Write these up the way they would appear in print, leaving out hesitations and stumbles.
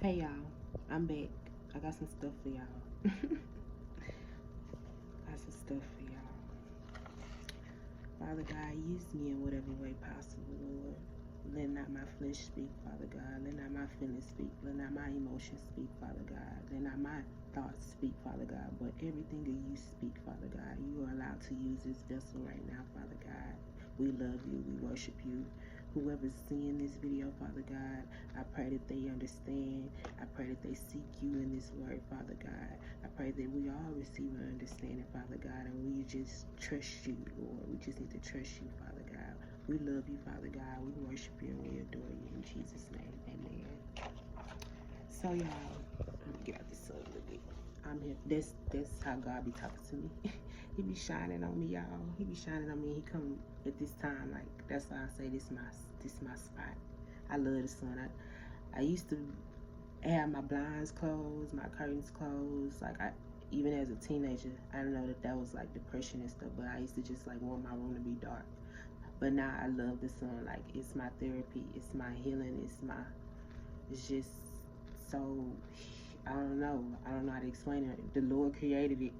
Hey y'all, I'm back. I got some stuff for y'all. Got some stuff for y'all. Father God, use me in whatever way possible, Lord. Let not my flesh speak, Father God. Let not my feelings speak. Let not my emotions speak, Father God. Let not my thoughts speak, Father God. But everything that you speak, Father God, you are allowed to use this vessel right now, Father God. We love you. We worship you. Whoever's seeing this video, Father God, I pray that they understand. I pray that they seek you in this word, Father God. I pray that we all receive an understanding, Father God, and we just trust you, Lord. We just need to trust you, Father God. We love you, Father God. We worship you and we adore you. In Jesus' name, amen. So, y'all, let me get out this a little bit. I'm here. That's how God be talking to me. He be shining on me, y'all. He be shining on me. He come at this time, like, that's why I say this my spot. I love the sun. I used to have my blinds closed, my curtains closed. Like, even as a teenager, I don't know that was like depression and stuff, but I used to just like want my room to be dark. But now I love the sun. Like, it's my therapy, it's my healing, it's just so, I don't know how to explain it. The Lord created it.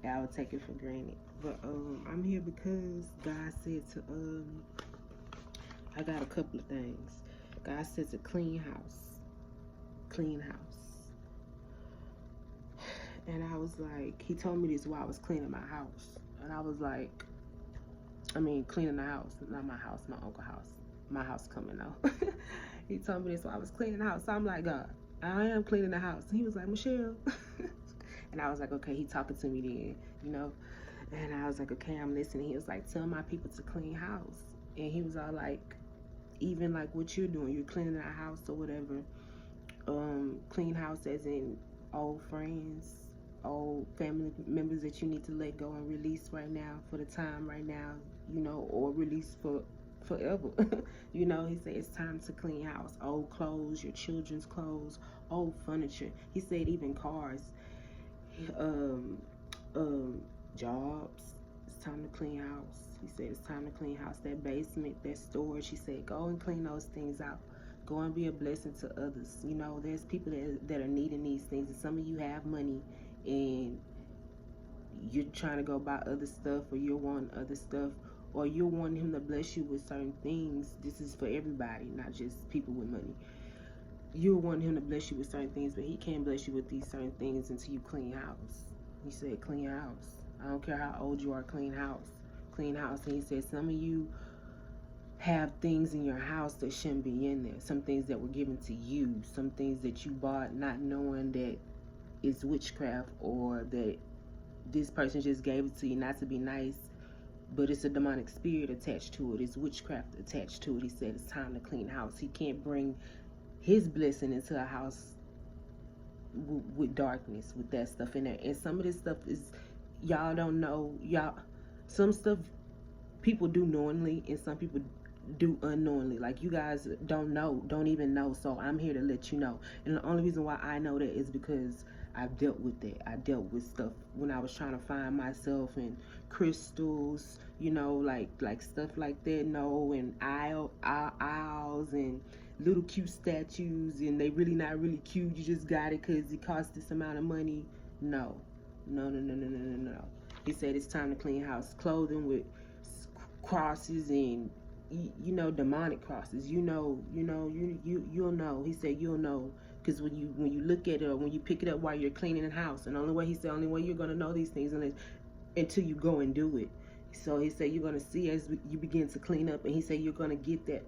I would take it for granted. But I'm here because God said to I got a couple of things. God said to clean house. And I was like, he told me this while I was cleaning my house. And I was like, cleaning the house, not my house, my uncle's house. My house coming out. He told me this while I was cleaning the house. So I'm like, God, I am cleaning the house. And he was like, Michelle. And I was like, okay, he talking to me then, you know. And I was like, okay, I'm listening. He was like, tell my people to clean house. And he was all like, even like what you're doing, you're cleaning our house or whatever. Clean house as in old friends, old family members that you need to let go and release right now for the time right now, you know, or release for forever. You know, he said it's time to clean house. Old clothes, your children's clothes, old furniture. He said even cars, jobs. It's time to clean house. He said it's time to clean house. That basement, that storage. He said go and clean those things out. Go and be a blessing to others. You know, there's people that are needing these things, and some of you have money and you're trying to go buy other stuff, or you're wanting other stuff, or you're wanting him to bless you with certain things. This is for everybody, not just people with money. You're wanting him to bless you with certain things, but he can't bless you with these certain things until you clean house. He said clean house. I don't care how old you are, clean house. Clean house. And he said some of you have things in your house that shouldn't be in there. Some things that were given to you. Some things that you bought not knowing that it's witchcraft, or that this person just gave it to you not to be nice, but it's a demonic spirit attached to it. It's witchcraft attached to it. He said it's time to clean house. He can't bring his blessing into a house with darkness, with that stuff in there. And some of this stuff is, y'all don't know, some stuff people do knowingly and some people do unknowingly. Like, you guys don't even know. So I'm here to let you know. And the only reason why I know that is because I've dealt with that. I dealt with stuff when I was trying to find myself, and crystals, you know, like stuff like that. No, and owls and little cute statues, and they really not really cute. You just got it because it costs this amount of money. No. He said it's time to clean house. Clothing with crosses and, you know, demonic crosses. You'll know. He said you'll know, because when you look at it, or when you pick it up while you're cleaning the house, and only way you're gonna know these things until you go and do it. So he said you're gonna see as you begin to clean up, and he said you're gonna get that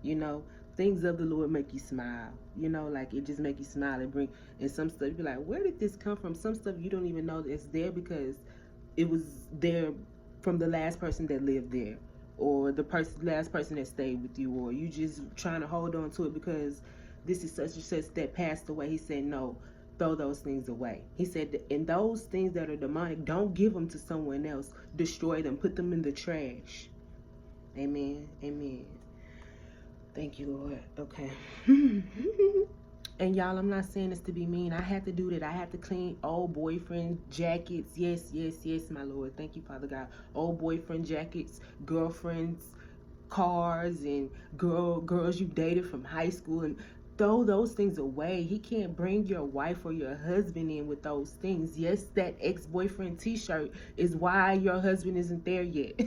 you know. Things of the Lord make you smile, you know, like it just make you smile and some stuff you be like, where did this come from? Some stuff you don't even know it's there because it was there from the last person that lived there, or the last person that stayed with you, or you just trying to hold on to it because this is such and such that passed away. He said no, throw those things away. He said, and those things that are demonic, don't give them to someone else. Destroy them, put them in the trash. Amen. Thank you, Lord. Okay. And y'all, I'm not saying this to be mean. I had to do that. I had to clean old boyfriend jackets. Yes, my Lord. Thank you, Father God. Old boyfriend jackets, girlfriends, cars, and girls you dated from high school, and throw those things away. He can't bring your wife or your husband in with those things. Yes, that ex-boyfriend t-shirt is why your husband isn't there yet.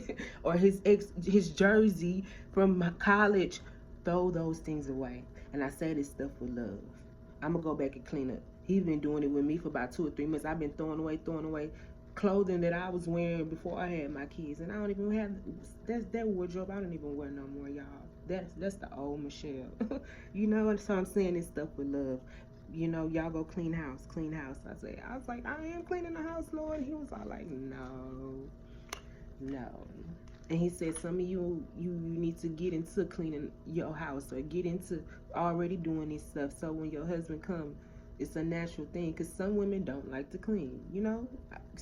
Or his jersey from college. Throw those things away. And I say this stuff with love. I'm gonna go back and clean up. He's been doing it with me for about 2 or 3 months. I've been throwing away clothing that I was wearing before I had my kids, and I don't even have that wardrobe. I don't even wear no more, y'all. That's the old Michelle. You know, so I'm saying this stuff with love. You know, y'all go clean house. I was like, I am cleaning the house, Lord. He was all like, no. And he said, some of you need to get into cleaning your house or get into already doing this stuff. So when your husband comes, it's a natural thing. Because some women don't like to clean. You know,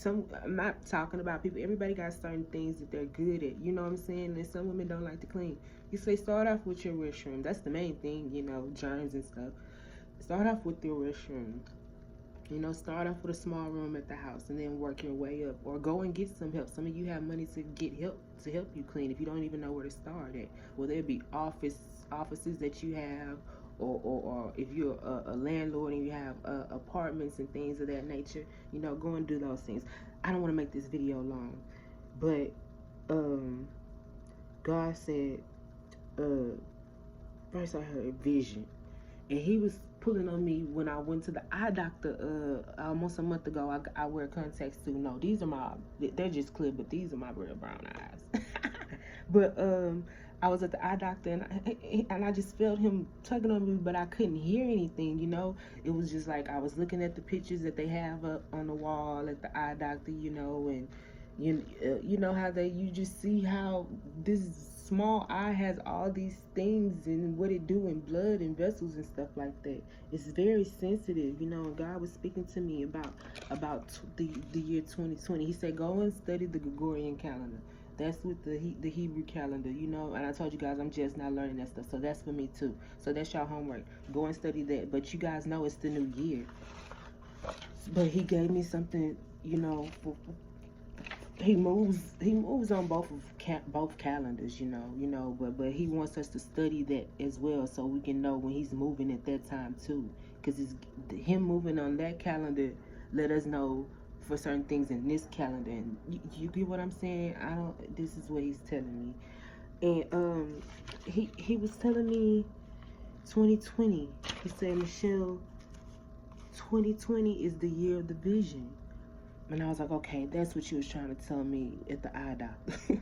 I'm not talking about people. Everybody got certain things that they're good at. You know what I'm saying? And some women don't like to clean. You say start off with your restroom. That's the main thing. You know, germs and stuff. Start off with your restroom. You know, start off with a small room at the house and then work your way up. Or go and get some help. Some of you have money to get help to help you clean if you don't even know where to start at. Well, there'll be offices that you have, or if you're a landlord and you have apartments and things of that nature, you know, go and do those things. I don't want to make this video long, but God said, first I heard vision. And he was pulling on me when I went to the eye doctor almost a month ago. I wear contacts too. No, these are they're just clear, but these are my real brown eyes. But I was at the eye doctor, and I just felt him tugging on me, but I couldn't hear anything, you know. It was just like I was looking at the pictures that they have up on the wall at the eye doctor, you know, and you know how you just see how this small eye has all these things and what it do in blood and vessels and stuff like that. It's very sensitive, you know. And God was speaking to me about the year 2020. He said, go and study the Gregorian calendar. That's with the Hebrew calendar, you know. And I told you guys I'm just not learning that stuff, so that's for me too. So that's your homework. Go and study that. But you guys know it's the new year. But he gave me something, you know, he moves on both calendars, you know, but he wants us to study that as well, so we can know when he's moving at that time too, because him moving on that calendar let us know for certain things in this calendar. And you get what I'm saying? This is what he's telling me. And he was telling me 2020. He said, Michelle, 2020 is the year of the vision. And I was like, okay, that's what you was trying to tell me at the eye doctor.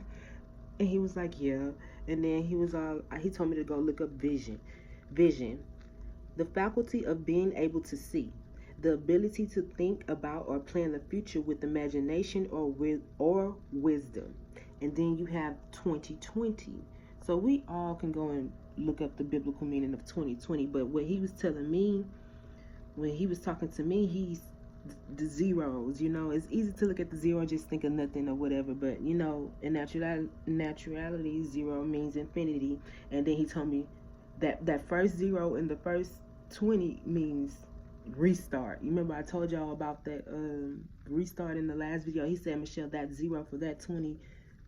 And he was like, yeah. And then he told me to go look up vision. Vision, the faculty of being able to see, the ability to think about or plan the future with imagination or wisdom. And then you have 2020. So we all can go and look up the biblical meaning of 2020. But what he was telling me, when he was talking to me, he's the zeros, you know. It's easy to look at the zero and just think of nothing or whatever, but you know, in naturality, zero means infinity. And then he told me that first zero in the first 20 means restart. You remember I told y'all about that restart in the last video? He said, Michelle, that zero for that 20,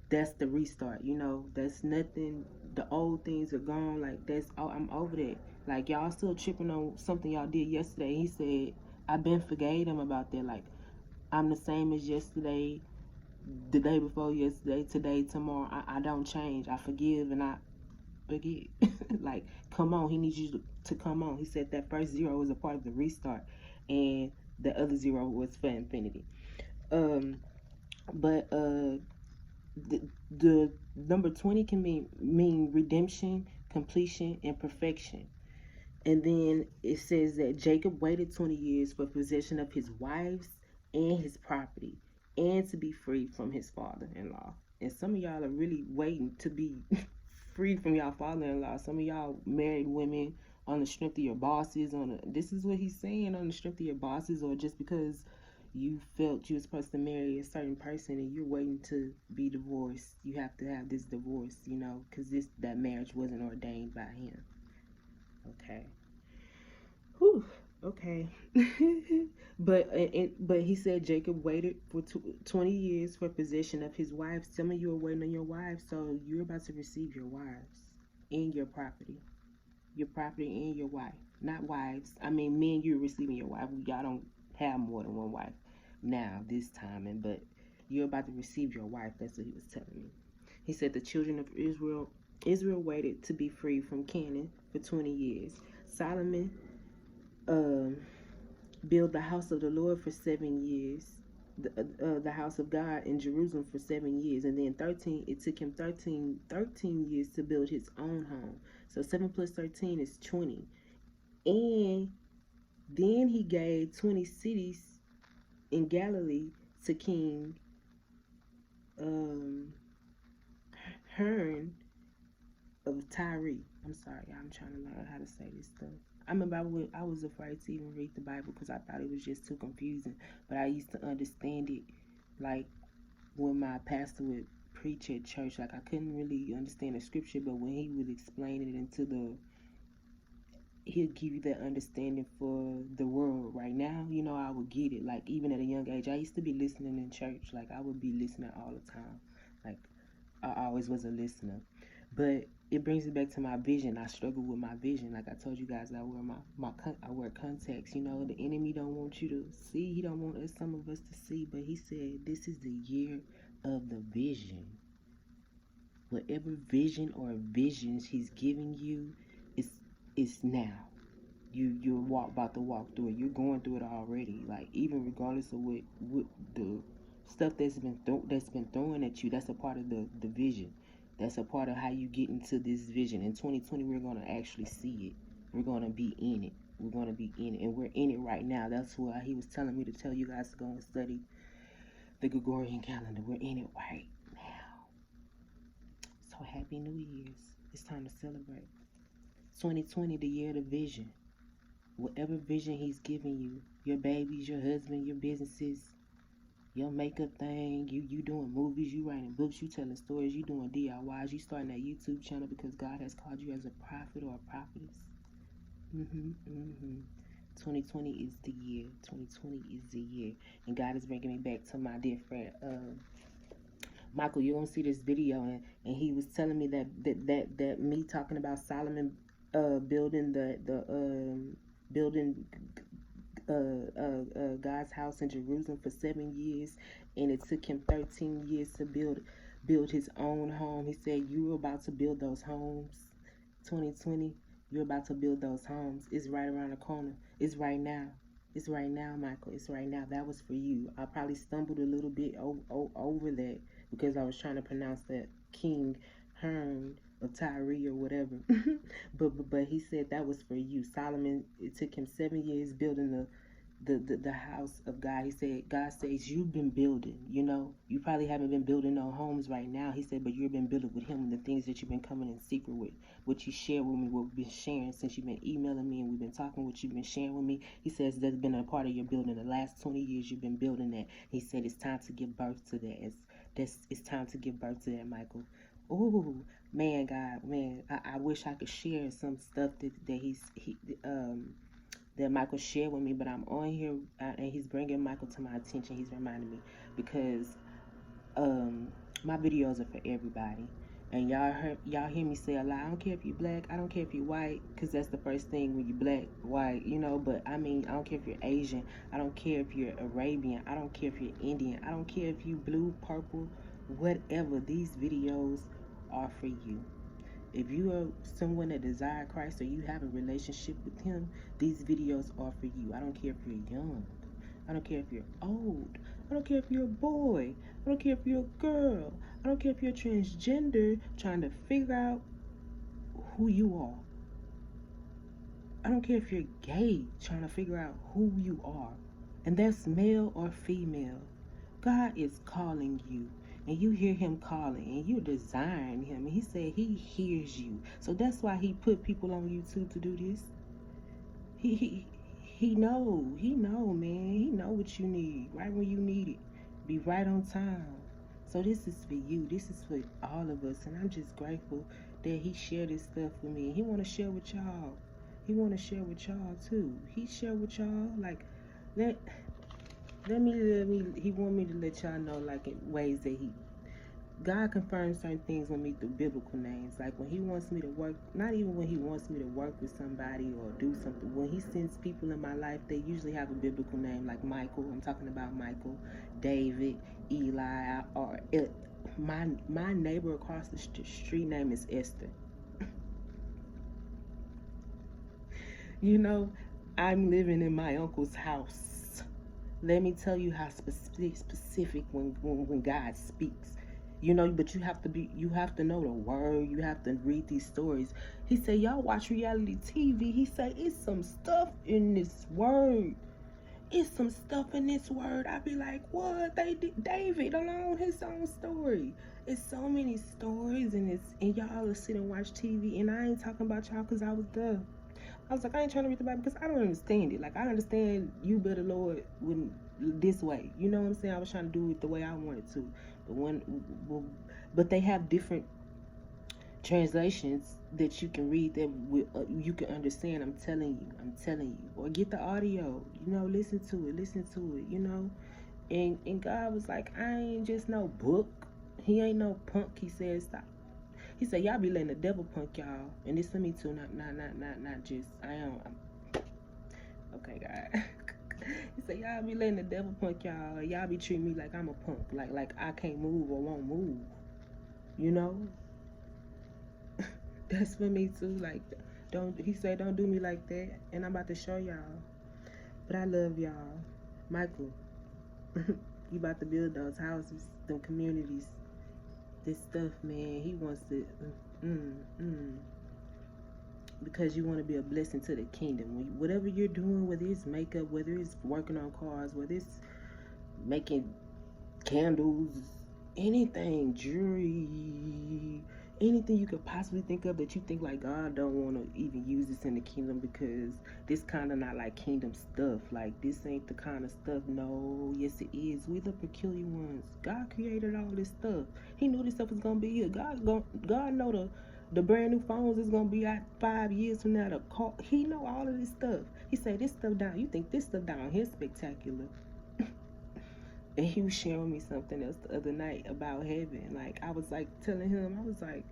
that's the restart, you know. That's nothing. The old things are gone. Like, I'm over that. Like, y'all still tripping on something y'all did yesterday. He said, I've been forgave him about that. Like, I'm the same as yesterday, the day before yesterday, today, tomorrow. I don't change. I forgive and I forget. Like, come on. He needs you to come on. He said that first zero was a part of the restart, and the other zero was for infinity. But the number 20 can mean redemption, completion, and perfection. And then it says that Jacob waited 20 years for possession of his wives and his property, and to be free from his father-in-law. And some of y'all are really waiting to be freed from y'all father-in-law. Some of y'all married women on the strength of your bosses. This is what he's saying, on the strength of your bosses, or just because you felt you were supposed to marry a certain person and you're waiting to be divorced. You have to have this divorce, you know, because that marriage wasn't ordained by him. Okay. Whew. Okay. But he said Jacob waited for 20 years for possession of his wives. Some of you are waiting on your wives, so you're about to receive your wives and your property. your property and your wife. Not wives. I mean, men, you're receiving your wife. Y'all don't have more than one wife now, this timing, but you're about to receive your wife. That's what he was telling me. He said the children of Israel waited to be free from Canaan for 20 years. Solomon um, built the house of the Lord for 7 years. The house of God in Jerusalem for 7 years, and then 13. It took him 13 years to build his own home. So 7 plus 13 is 20, and then he gave 20 cities in Galilee to King um, Hearn of Tyre. I'm sorry, I'm trying to learn how to say this stuff. I remember I was afraid to even read the Bible because I thought it was just too confusing. But I used to understand it, like when my pastor would preach at church. Like I couldn't really understand the scripture, but when he would explain it he'll give you that understanding for the world right now. I would get it. Like even at a young age, I used to be listening in church. Like I would be listening all the time. Like I always was a listener. But it brings me back to my vision. I struggle with my vision. Like I told you guys, I wear contacts. The enemy don't want you to see. He don't want some of us to see. But he said this is the year of the vision. Whatever vision or visions he's giving you, it's now. You're about to walk through it. You're going through it already. Like even regardless of what the stuff that's been thrown at you, that's a part of the vision. That's a part of how you get into this vision. In 2020, we're gonna actually see it. We're gonna be in it. We're gonna be in it, and we're in it right now. That's why he was telling me to tell you guys to go and study the Gregorian calendar. We're in it right now. So happy New Year's! It's time to celebrate. 2020, the year of the vision. Whatever vision he's giving you, your babies, your husband, your businesses, your makeup thing, you doing movies, you writing books, you telling stories, you doing DIYs, you starting that YouTube channel because God has called you as a prophet or a prophetess. 2020 is the year. 2020 is the year. And God is bringing me back to my dear friend, Michael. You're going to see this video, and he was telling me that me talking about Solomon building building God's house in Jerusalem for 7 years, and it took him 13 years to build his own home. He said, "You're about to build those homes." 2020, you're about to build those homes. It's right around the corner. It's right now. It's right now, Michael. It's right now. That was for you. I probably stumbled a little bit over that because I was trying to pronounce that King Hearn of Tyre or whatever. but he said that was for you. Solomon, it took him 7 years building the house of God. He said, God says you've been building, you probably haven't been building no homes right now. He said, but you've been building with him, and the things that you've been coming in secret with, what you share with me, what we've been sharing since you've been emailing me and we've been talking, what you've been sharing with me. He says that's been a part of your building. The last 20 years you've been building that. He said it's time to give birth to that. It's time to give birth to that, Michael. Oh man, God, man, I wish I could share some stuff that Michael shared with me, but I'm on here and he's bringing Michael to my attention. He's reminding me because my videos are for everybody, and y'all hear me say a lot. I don't care if you're black, I don't care if you're white, because that's the first thing when you're black, white, but I mean, I don't care if you're Asian, I don't care if you're Arabian, I don't care if you're Indian, I don't care if you blue, purple, whatever. These videos are for you. If you are someone that desires Christ or you have a relationship with him, these videos are for you. I don't care if you're young. I don't care if you're old. I don't care if you're a boy. I don't care if you're a girl. I don't care if you're transgender trying to figure out who you are. I don't care if you're gay trying to figure out who you are. And that's male or female. God is calling you. And you hear him calling, and you're desiring him, and he said he hears you. So that's why he put people on YouTube to do this. He know, man. He know what you need, right when you need it. Be right on time. So this is for you. This is for all of us, and I'm just grateful that he shared this stuff with me. He want to share with y'all. He want to share with y'all too. He share with y'all like let me he want me to let y'all know like in ways that God confirms certain things with me through biblical names. Like when he wants me to work, not even when he wants me to work with somebody or do something. When he sends people in my life, they usually have a biblical name. Like Michael, I'm talking about Michael, David, Eli, or my neighbor across the street name is Esther. You know, I'm living in my uncle's house. Let me tell you how specific when God speaks. You know, but you have to know the word. You have to read these stories. He said, y'all watch reality TV. He said, it's some stuff in this word. It's some stuff in this word. I be like, what? They did David alone his own story. It's so many stories and y'all will sit and watch TV. And I ain't talking about y'all because I was dumb. I was like, I ain't trying to read the Bible because I don't understand it. Like, I understand you better, Lord, when this way. You know what I'm saying? I was trying to do it the way I wanted to. But they have different translations that you can read that you can understand. I'm telling you. Or get the audio. You know, listen to it. You know, and God was like, I ain't just no book. He ain't no punk. He said, stop. He said, y'all be letting the devil punk y'all. And this for me too, not just, okay, God. He said, y'all be letting the devil punk y'all. Y'all be treating me like I'm a punk. Like I can't move or won't move. You know? That's for me too. Like, he said, don't do me like that. And I'm about to show y'all. But I love y'all. Michael, you about to build those houses, them communities. This stuff, man, he wants to, because you want to be a blessing to the kingdom. Whatever you're doing, whether it's makeup, whether it's working on cars, whether it's making candles, anything, jewelry, anything you could possibly think of that you think like God don't want to even use this in the kingdom because this kind of not like kingdom stuff. Like this ain't the kind of stuff. No, yes it is. We're the peculiar ones. God created all this stuff. He knew this stuff was gonna be here. God know the brand new phones is gonna be out 5 years from now. He know all of this stuff. He said this stuff down. You think this stuff down here spectacular? And he was sharing me something else the other night about heaven. Like, I was like telling him, I was like,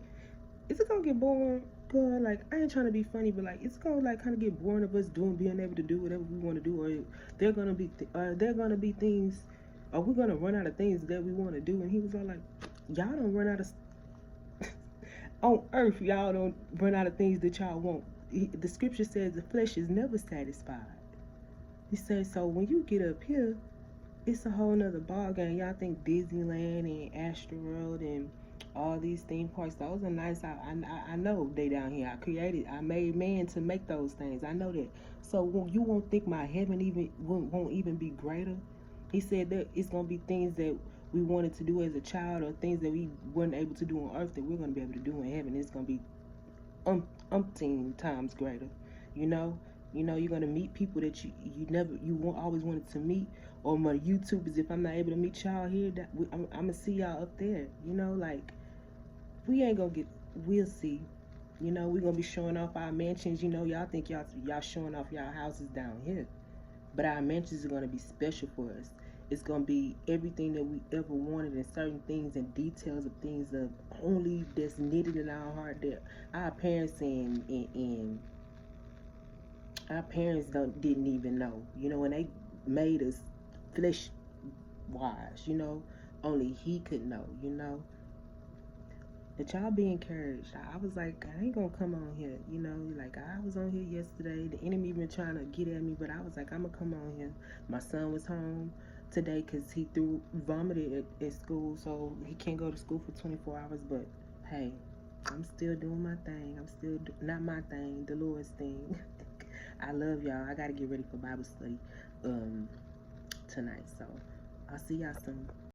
is it gonna get boring? God, like, I ain't trying to be funny, but like, it's gonna like kind of get boring of us being able to do whatever we want to do, or they're gonna be things, are we gonna run out of things that we want to do? And he was all like, y'all don't run out of on earth, y'all don't run out of things that y'all want. The scripture says the flesh is never satisfied. He says, so when you get up here, it's a whole nother ball game. Y'all think Disneyland and Astroworld and all these theme parks, those are nice. I know they down here. I made man to make those things. I know that. So you won't think my heaven won't even be greater. He said that it's gonna be things that we wanted to do as a child, or things that we weren't able to do on earth that we're gonna be able to do in heaven. It's gonna be umpteen times greater. You know, you're gonna meet people that always wanted to meet. Or my YouTubers, if I'm not able to meet y'all here, I'm gonna see y'all up there. You know, like we ain't gonna we'll see. You know, we're gonna be showing off our mansions. You know, y'all think y'all showing off y'all houses down here, but our mansions are gonna be special for us. It's gonna be everything that we ever wanted, and certain things and details of things of only that's knitted in our heart that our parents and our parents didn't even know. You know, when they made us flesh wise, you know, only he could know, you know. But y'all be encouraged. I was like, I ain't gonna come on here, you know, like I was on here yesterday. The enemy been trying to get at me, but I was like, I'm gonna come on here. My son was home today because he vomited at school, so he can't go to school for 24 hours. But hey, I'm still doing my thing. I'm still not my thing, the Lord's thing. I love y'all. I gotta get ready for Bible study tonight, so I'll see y'all soon.